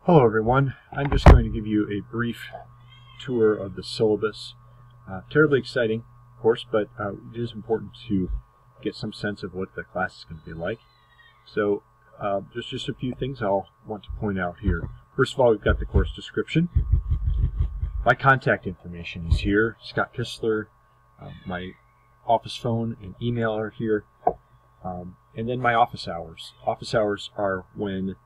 Hello everyone, I'm just going to give you a brief tour of the syllabus. Terribly exciting, of course, but it is important to get some sense of what the class is going to be like. So just a few things I'll want to point out here. First of all, we've got the course description. My contact information is here. Scott Kistler, my office phone and email are here. And then my office hours. Office hours are when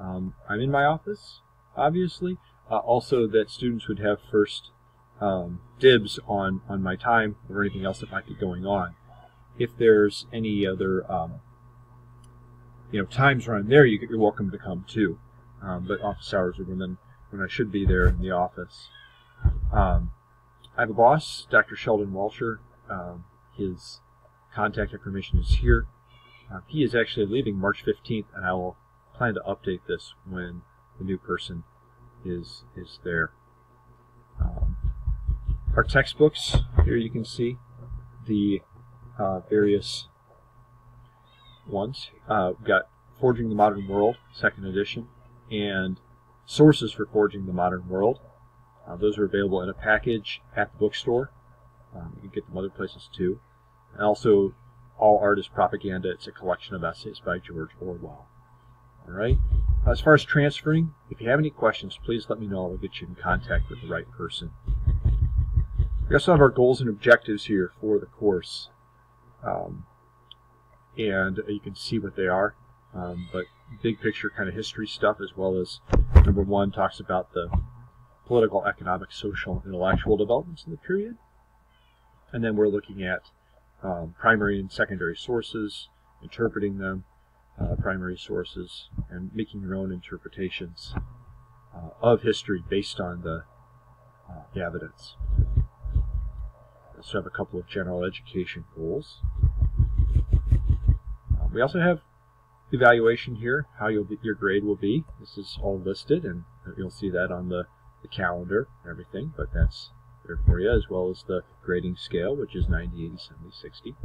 I'm in my office, obviously. Also that students would have first dibs on my time or anything else that might be going on. If there's any other times around there, you're welcome to come too. But office hours are when I should be there in the office. I have a boss, Dr. Sheldon Walsher. His contact information is here. He is actually leaving March 15th, and I will plan to update this when the new person is there. Our textbooks, here you can see the various ones. We've got Forging the Modern World, 2nd edition, and Sources for Forging the Modern World. Those are available in a package at the bookstore. You can get them other places too. And also, All Art is Propaganda. It's a collection of essays by George Orwell. All right. As far as transferring, if you have any questions, please let me know. I'll get you in contact with the right person. We also have our goals and objectives here for the course. And you can see what they are. But big picture kind of history stuff, as well as number 1 talks about the political, economic, social, and intellectual developments in the period. And then we're looking at primary and secondary sources, interpreting them, primary sources, and making your own interpretations of history based on the evidence. So I have a couple of general education goals. We also have evaluation here, how your grade will be. This is all listed, and you'll see that on the calendar and everything, but that's there for you, as well as the grading scale, which is 90, 80, 70, 60.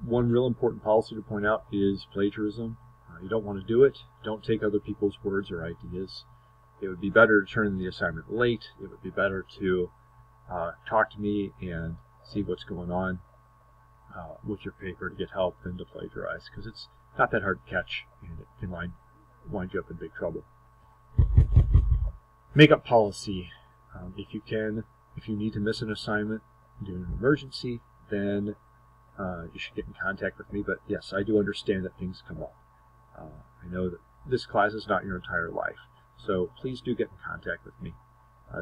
One real important policy to point out is plagiarism. You don't want to do it. Don't take other people's words or ideas. It would be better to turn in the assignment late. It would be better to talk to me and see what's going on with your paper to get help than to plagiarize, because it's not that hard to catch, and it can wind you up in big trouble. Make-up policy. If you need to miss an assignment due to an emergency, then you should get in contact with me. But yes, I do understand that things come up. I know that this class is not your entire life, so please do get in contact with me.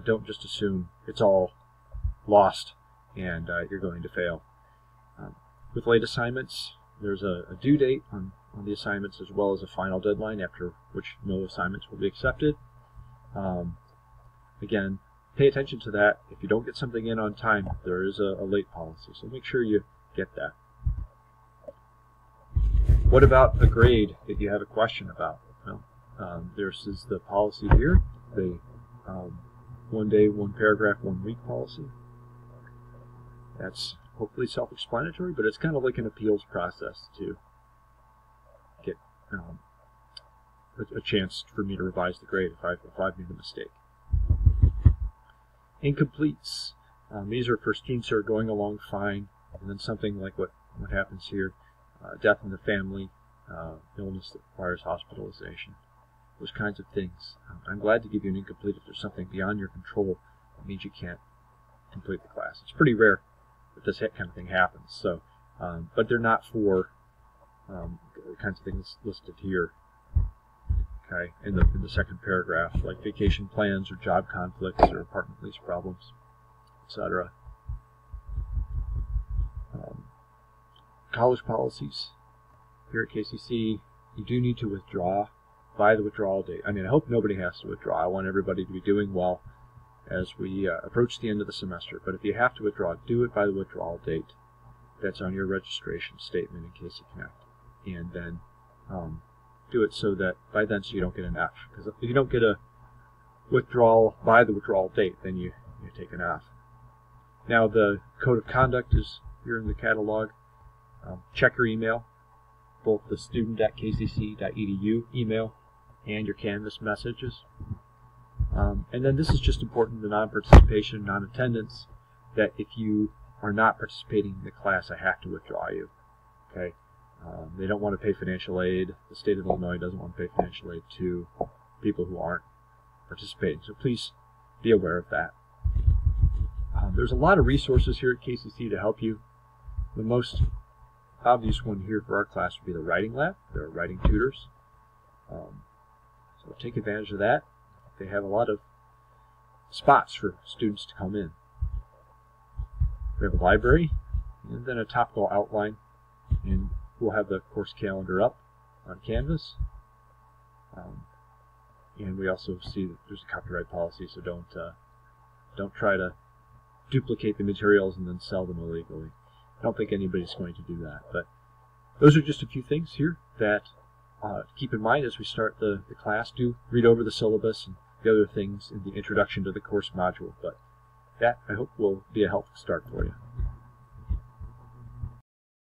Don't just assume it's all lost and you're going to fail. With late assignments, there's a due date on the assignments, as well as a final deadline after which no assignments will be accepted. Again, pay attention to that. If you don't get something in on time, there is a late policy, so make sure you get that. What about a grade that you have a question about? Well, this is the policy here, the 1 day, 1 paragraph, 1 week policy. That's hopefully self-explanatory, but it's kind of like an appeals process to get a chance for me to revise the grade if I've made a mistake. Incompletes. These are for students who are going along fine, and then something like what happens here, death in the family, illness that requires hospitalization, those kinds of things. I'm glad to give you an incomplete if there's something beyond your control that means you can't complete the class. It's pretty rare that this kind of thing happens. So, but they're not for the kinds of things listed here. Okay, in the second paragraph, like vacation plans or job conflicts or apartment lease problems, etc. College policies. Here at KCC, you do need to withdraw by the withdrawal date. I mean, I hope nobody has to withdraw. I want everybody to be doing well as we approach the end of the semester. But if you have to withdraw, do it by the withdrawal date that's on your registration statement in KC Connect, and then do it so that by then, so you don't get an F. Because if you don't get a withdrawal by the withdrawal date, then you take an F. Now the code of conduct is here in the catalog. Check your email both the student@kcc.edu email and your Canvas messages. And then this is just important, the non-participation, non-attendance, that if you are not participating in the class, I have to withdraw you. Okay? They don't want to pay financial aid. The state of Illinois doesn't want to pay financial aid to people who aren't participating. So please be aware of that. There's a lot of resources here at KCC to help you. The most obvious one here for our class would be the writing lab. There are writing tutors. So take advantage of that. They have a lot of spots for students to come in. We have a library and then a topical outline, and we'll have the course calendar up on Canvas. And we also see that there's a copyright policy, so don't try to duplicate the materials and then sell them illegally. I don't think anybody's going to do that. But those are just a few things here that keep in mind as we start the class. Do read over the syllabus and the other things in the introduction to the course module. But that, I hope, will be a helpful start for you.